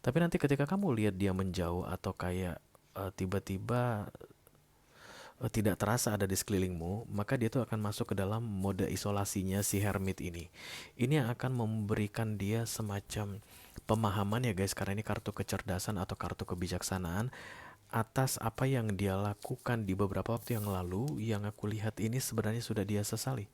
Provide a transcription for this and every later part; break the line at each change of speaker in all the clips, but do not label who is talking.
Tapi nanti ketika kamu lihat dia menjauh atau kayak tiba-tiba tidak terasa ada di sekelilingmu, maka dia tuh akan masuk ke dalam mode isolasinya si hermit ini. Ini yang akan memberikan dia semacam pemahaman ya guys, karena ini kartu kecerdasan atau kartu kebijaksanaan atas apa yang dia lakukan di beberapa waktu yang lalu yang aku lihat ini sebenarnya sudah dia sesali.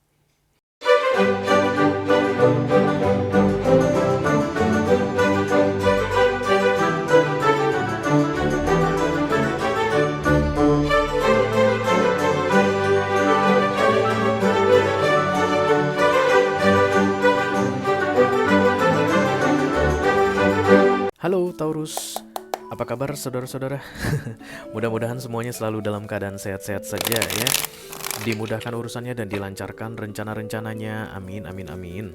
Halo Taurus, apa kabar saudara-saudara? Mudah-mudahan semuanya selalu dalam keadaan sehat-sehat saja ya. Dimudahkan urusannya dan dilancarkan rencana-rencananya. Amin, amin, amin.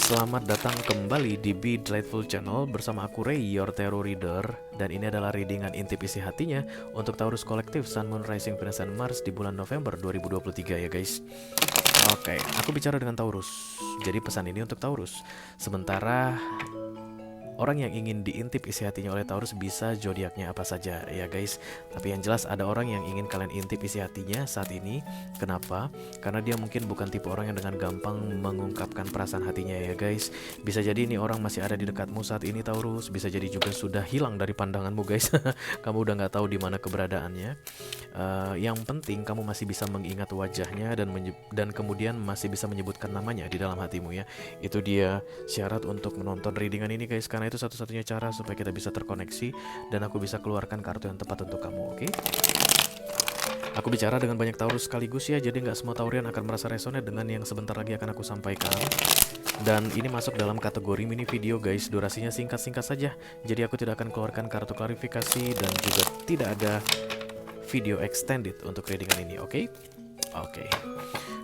Selamat datang kembali di Be Delightful Channel bersama aku Ray, your tarot reader. Dan ini adalah readingan intip isi hatinya untuk Taurus kolektif Sun, Moon, Rising, Venus, dan Mars di bulan November 2023 ya guys. Oke, aku bicara dengan Taurus. Jadi pesan ini untuk Taurus. Sementara orang yang ingin diintip isi hatinya oleh Taurus bisa zodiaknya apa saja ya guys. Tapi yang jelas ada orang yang ingin kalian intip isi hatinya saat ini. Kenapa? Karena dia mungkin bukan tipe orang yang dengan gampang mengungkapkan perasaan hatinya ya guys. Bisa jadi ini orang masih ada di dekatmu saat ini Taurus. Bisa jadi juga sudah hilang dari pandanganmu guys. Kamu udah nggak tahu di mana keberadaannya. Yang penting kamu masih bisa mengingat wajahnya dan kemudian masih bisa menyebutkan namanya di dalam hatimu ya. Itu dia syarat untuk menonton readingan ini guys, karena itu satu-satunya cara supaya kita bisa terkoneksi dan aku bisa keluarkan kartu yang tepat untuk kamu, oke? Aku bicara dengan banyak Taurus sekaligus ya, jadi nggak semua Taurian akan merasa resonate dengan yang sebentar lagi akan aku sampaikan. Dan ini masuk dalam kategori mini video guys, durasinya singkat-singkat saja. Jadi aku tidak akan keluarkan kartu klarifikasi dan juga tidak ada video extended untuk readingan ini, oke? Oke.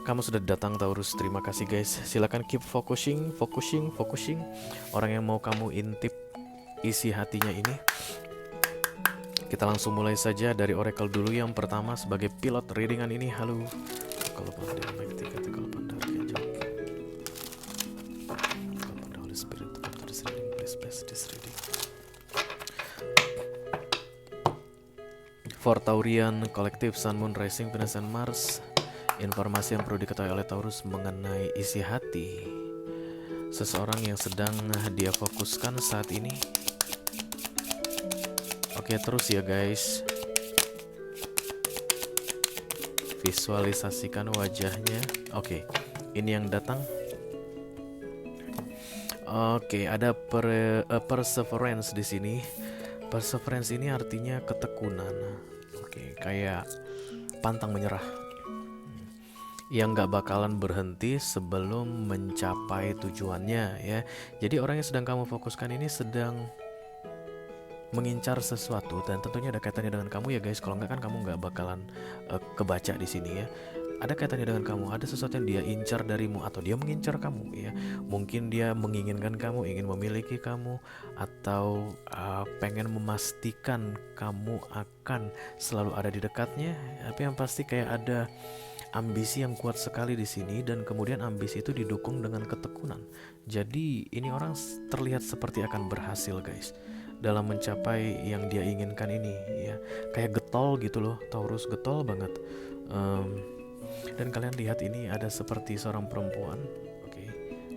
Kamu sudah datang Taurus, terima kasih guys. Silakan keep focusing. Orang yang mau kamu intip isi hatinya ini. Kita langsung mulai saja dari oracle dulu yang pertama sebagai pilot readingan ini. Halo. Kalau pandai mic 3 kalau pandai angel. Kalau pandai Holy Spirit come to this reading, please bless this reading. For Taurian kolektif Sun, Moon, Rising, Venus, and Mars. Informasi yang perlu diketahui oleh Taurus mengenai isi hati seseorang yang sedang dia fokuskan saat ini. Oke, terus ya guys. Visualisasikan wajahnya. Oke, ini yang datang. Oke, ada perseverance di sini. Perseverance ini artinya ketekunan. Oke, kayak pantang menyerah yang gak bakalan berhenti sebelum mencapai tujuannya ya. Jadi orang yang sedang kamu fokuskan ini sedang mengincar sesuatu dan tentunya ada kaitannya dengan kamu ya guys. Kalau nggak kan kamu nggak bakalan kebaca di sini ya. Ada kaitannya dengan kamu, ada sesuatu yang dia incar darimu atau dia mengincar kamu ya. Mungkin dia menginginkan kamu, ingin memiliki kamu, atau pengen memastikan kamu akan selalu ada di dekatnya. Tapi yang pasti kayak ada ambisi yang kuat sekali di sini dan kemudian ambisi itu didukung dengan ketekunan. Jadi ini orang terlihat seperti akan berhasil guys dalam mencapai yang dia inginkan ini ya. Kayak getol gitu loh, Taurus getol banget. Dan kalian lihat ini ada seperti seorang perempuan, oke.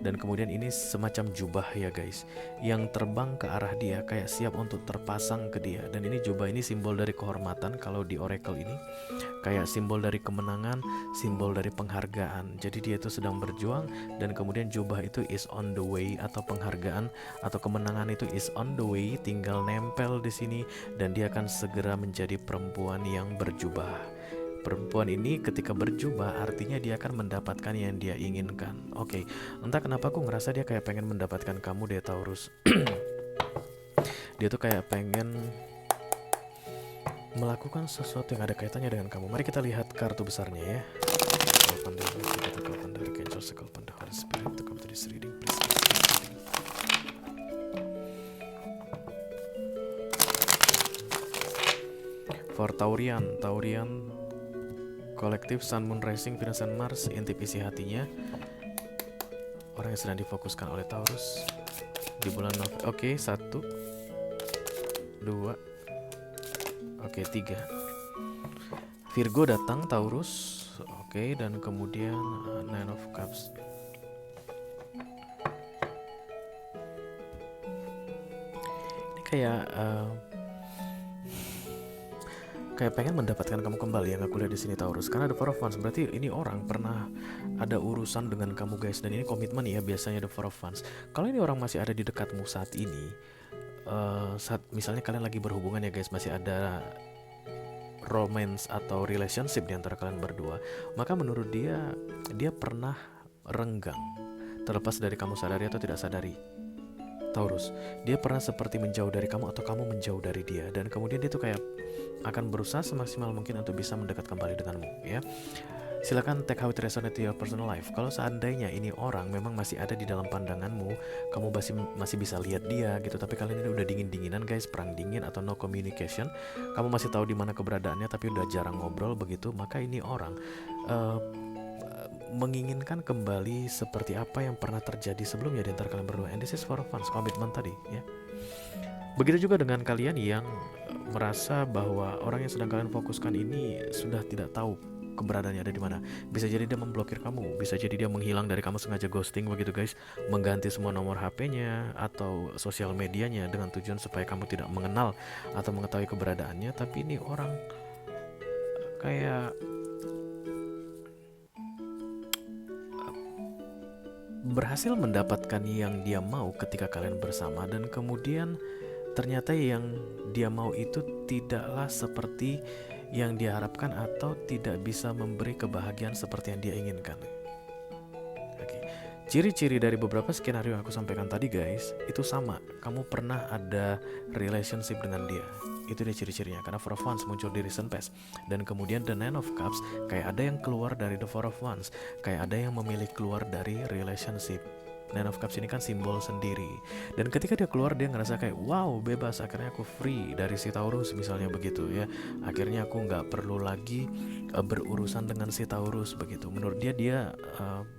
Dan kemudian ini semacam jubah ya guys, yang terbang ke arah dia kayak siap untuk terpasang ke dia. Dan ini jubah ini simbol dari kehormatan kalau di oracle ini, kayak simbol dari kemenangan, simbol dari penghargaan. Jadi dia itu sedang berjuang dan kemudian jubah itu is on the way, atau penghargaan atau kemenangan itu is on the way, tinggal nempel di sini dan dia akan segera menjadi perempuan yang berjubah. Perempuan ini ketika berjubah artinya dia akan mendapatkan yang dia inginkan. Oke, entah kenapa aku ngerasa dia kayak pengen mendapatkan kamu deh Taurus. Dia tuh kayak pengen melakukan sesuatu yang ada kaitannya dengan kamu. Mari kita lihat kartu besarnya ya. For Taurian kolektif Sun, Moon, Rising, Venus, dan Mars, intip isi hatinya orang yang sedang difokuskan oleh Taurus di bulan November. Oke, 1 2, oke 3. Virgo datang, Taurus, oke, dan kemudian Nine of Cups. Ini kayak pengen mendapatkan kamu kembali yang aku lihat di sini, Taurus. Karena ada Four of Wands, berarti ini orang pernah ada urusan dengan kamu guys, dan ini komitmen ya, biasanya ada Four of Wands. Kalau ini orang masih ada di dekatmu saat ini, saat misalnya kalian lagi berhubungan ya guys, masih ada romance atau relationship di antara kalian berdua, maka menurut dia pernah renggang, terlepas dari kamu sadari atau tidak sadari. Taurus, dia pernah seperti menjauh dari kamu atau kamu menjauh dari dia, dan kemudian dia tuh kayak akan berusaha semaksimal mungkin untuk bisa mendekat kembali denganmu ya. Silakan take how it resonate to your personal life. Kalau seandainya ini orang memang masih ada di dalam pandanganmu, kamu masih bisa lihat dia gitu, tapi kalian ini udah dingin-dinginan guys, perang dingin atau no communication. Kamu masih tahu di mana keberadaannya tapi udah jarang ngobrol begitu, maka ini orang menginginkan kembali seperti apa yang pernah terjadi sebelumnya di antara kalian berdua. And this is for fun, komitmen tadi ya. Begitu juga dengan kalian yang merasa bahwa orang yang sedang kalian fokuskan ini sudah tidak tahu keberadaannya ada di mana. Bisa jadi dia memblokir kamu, bisa jadi dia menghilang dari kamu, sengaja ghosting begitu guys, mengganti semua nomor HP-nya atau sosial medianya dengan tujuan supaya kamu tidak mengenal atau mengetahui keberadaannya. Tapi ini orang kayak berhasil mendapatkan yang dia mau ketika kalian bersama, dan kemudian ternyata yang dia mau itu tidaklah seperti yang dia harapkan atau tidak bisa memberi kebahagiaan seperti yang dia inginkan. Oke. Ciri-ciri dari beberapa skenario yang aku sampaikan tadi guys, itu sama. Kamu pernah ada relationship dengan dia. Itu dia ciri-cirinya, karena Four of Wands muncul di recent past. Dan kemudian the Nine of Cups, kayak ada yang keluar dari the Four of Wands, kayak ada yang memilih keluar dari relationship. Nine of Cups ini kan simbol sendiri, dan ketika dia keluar dia ngerasa kayak wow, bebas, akhirnya aku free dari si Taurus misalnya begitu ya. Akhirnya aku nggak perlu lagi berurusan dengan si Taurus begitu. Menurut dia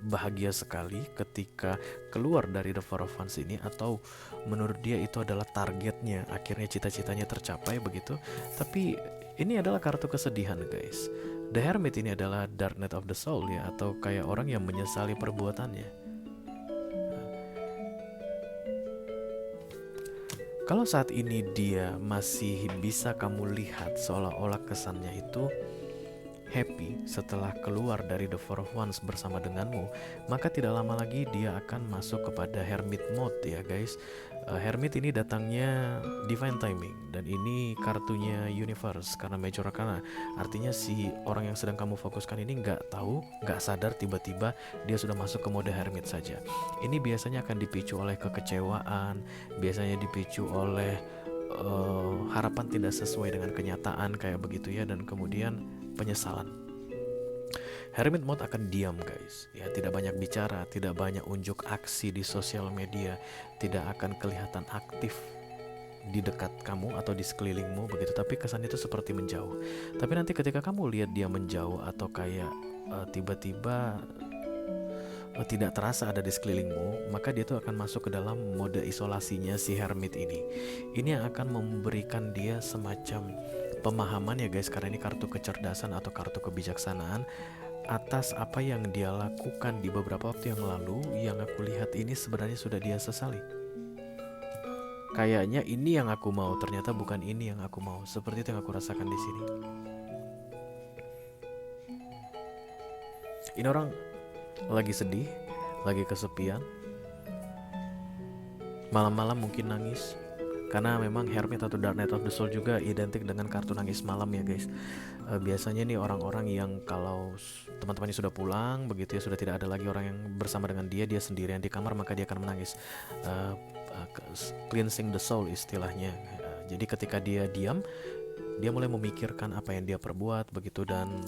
bahagia sekali ketika keluar dari the Four of Wands ini, atau menurut dia itu adalah targetnya, akhirnya cita-citanya tercapai begitu. Tapi ini adalah kartu kesedihan guys. The Hermit ini adalah dark night of the soul ya, atau kayak orang yang menyesali perbuatannya. Kalau saat ini dia masih bisa kamu lihat seolah-olah kesannya itu happy setelah keluar dari the Four of Wands bersama denganmu, maka tidak lama lagi dia akan masuk kepada Hermit mode ya guys. Hermit ini datangnya divine timing, dan ini kartunya universe karena major arcana. Artinya si orang yang sedang kamu fokuskan ini nggak tahu, nggak sadar, tiba-tiba dia sudah masuk ke mode Hermit saja. Ini biasanya akan dipicu oleh kekecewaan, biasanya dipicu oleh harapan tidak sesuai dengan kenyataan kayak begitu ya, dan kemudian penyesalan. Hermit mode akan diam guys ya, tidak banyak bicara, tidak banyak unjuk aksi di sosial media, tidak akan kelihatan aktif di dekat kamu atau di sekelilingmu begitu, tapi kesan itu seperti menjauh. Tapi nanti ketika kamu lihat dia menjauh atau kayak tiba-tiba tidak terasa ada di sekelilingmu, maka dia tuh akan masuk ke dalam mode isolasinya si Hermit ini. Ini yang akan memberikan dia semacam pemahaman ya guys, karena ini kartu kecerdasan atau kartu kebijaksanaan atas apa yang dia lakukan di beberapa waktu yang lalu, yang aku lihat ini sebenarnya sudah dia sesali. Kayaknya ini yang aku mau, ternyata bukan ini yang aku mau. Seperti itu yang aku rasakan di sini. Ini orang lagi sedih, lagi kesepian, malam-malam mungkin nangis, karena memang Hermit atau Dark Night of the Soul juga identik dengan kartu nangis malam ya guys. Biasanya nih orang-orang yang kalau teman-temannya sudah pulang begitu ya, sudah tidak ada lagi orang yang bersama dengan dia sendirian di kamar, maka dia akan menangis. Cleansing the soul istilahnya. Jadi ketika dia diam, dia mulai memikirkan apa yang dia perbuat begitu, dan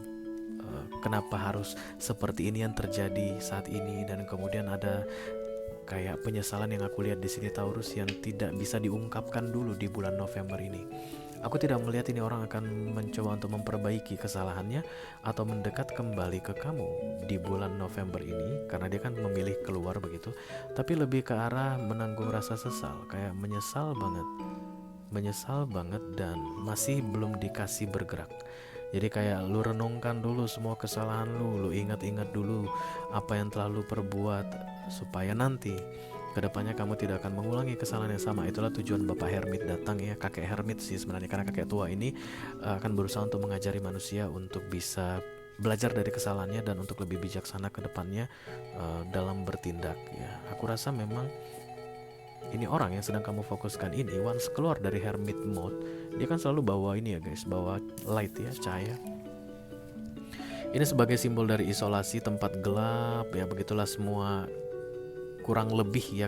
kenapa harus seperti ini yang terjadi saat ini, dan kemudian ada kayak penyesalan yang aku lihat di sini Taurus yang tidak bisa diungkapkan dulu di bulan November ini. Aku tidak melihat ini orang akan mencoba untuk memperbaiki kesalahannya atau mendekat kembali ke kamu di bulan November ini, karena dia kan memilih keluar begitu. Tapi lebih ke arah menanggung rasa sesal, kayak menyesal banget menyesal banget dan masih belum dikasih bergerak. Jadi kayak lu renungkan dulu semua kesalahan lu ingat-ingat dulu apa yang telah lu perbuat supaya nanti kedepannya kamu tidak akan mengulangi kesalahan yang sama. Itulah tujuan Bapak Hermit datang ya, kakek Hermit sih sebenarnya, karena kakek tua ini akan berusaha untuk mengajari manusia untuk bisa belajar dari kesalahannya dan untuk lebih bijaksana ke depannya dalam bertindak ya. Aku rasa memang ini orang yang sedang kamu fokuskan ini once keluar dari hermit mode, dia kan selalu bawa ini ya guys, bawa light ya, cahaya. Ini sebagai simbol dari isolasi, tempat gelap ya, begitulah semua kurang lebih ya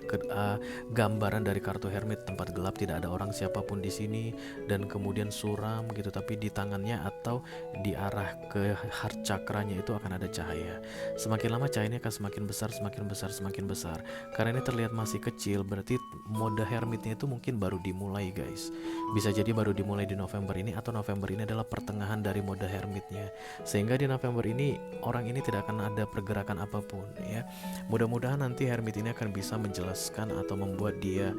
gambaran dari kartu hermit. Tempat gelap, tidak ada orang siapapun di sini, dan kemudian suram gitu, tapi di tangannya atau di arah ke heart chakranya itu akan ada cahaya. Semakin lama cahayanya akan semakin besar, semakin besar, semakin besar. Karena ini terlihat masih kecil, berarti mode hermitnya itu mungkin baru dimulai guys. Bisa jadi baru dimulai di November ini, atau November ini adalah pertengahan dari mode hermitnya, sehingga di November ini orang ini tidak akan ada pergerakan apapun ya. Mudah-mudahan nanti hermit ini akan bisa menjelaskan atau membuat dia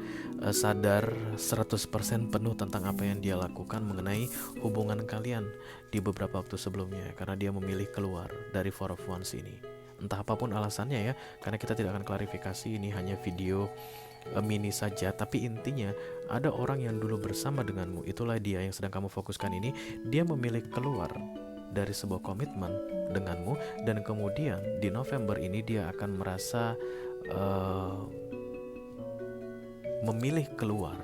sadar 100% penuh tentang apa yang dia lakukan mengenai hubungan kalian di beberapa waktu sebelumnya, karena dia memilih keluar dari Four of Wands ini. Entah apapun alasannya ya, karena kita tidak akan klarifikasi, ini hanya video mini saja, tapi intinya ada orang yang dulu bersama denganmu, itulah dia yang sedang kamu fokuskan ini. Dia memilih keluar dari sebuah komitmen denganmu, dan kemudian di November ini dia akan merasa memilih keluar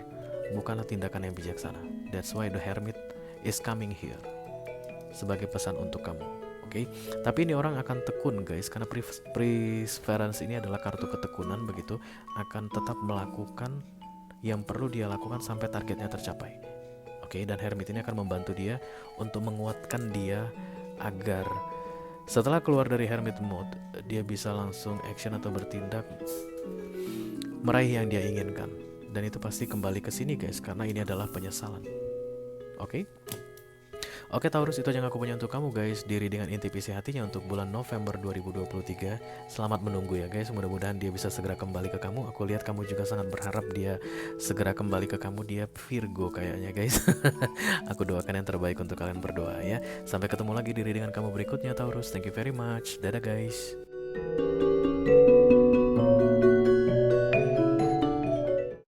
bukanlah tindakan yang bijaksana. That's why the hermit is coming here sebagai pesan untuk kamu. Oke, tapi ini orang akan tekun guys, karena perseverance ini adalah kartu ketekunan, begitu akan tetap melakukan yang perlu dia lakukan sampai targetnya tercapai. Oke, dan hermit ini akan membantu dia untuk menguatkan dia agar setelah keluar dari hermit mode dia bisa langsung action atau bertindak meraih yang dia inginkan. Dan itu pasti kembali ke sini guys, karena ini adalah penyesalan. Oke, Taurus, itu aja yang aku punya untuk kamu guys di readingan inti isi hatinya untuk bulan November 2023. Selamat menunggu ya guys, mudah-mudahan dia bisa segera kembali ke kamu. Aku lihat kamu juga sangat berharap dia segera kembali ke kamu. Dia Virgo kayaknya guys. Aku doakan yang terbaik untuk kalian berdua ya. Sampai ketemu lagi di readingan kamu berikutnya Taurus. Thank you very much. Dadah guys.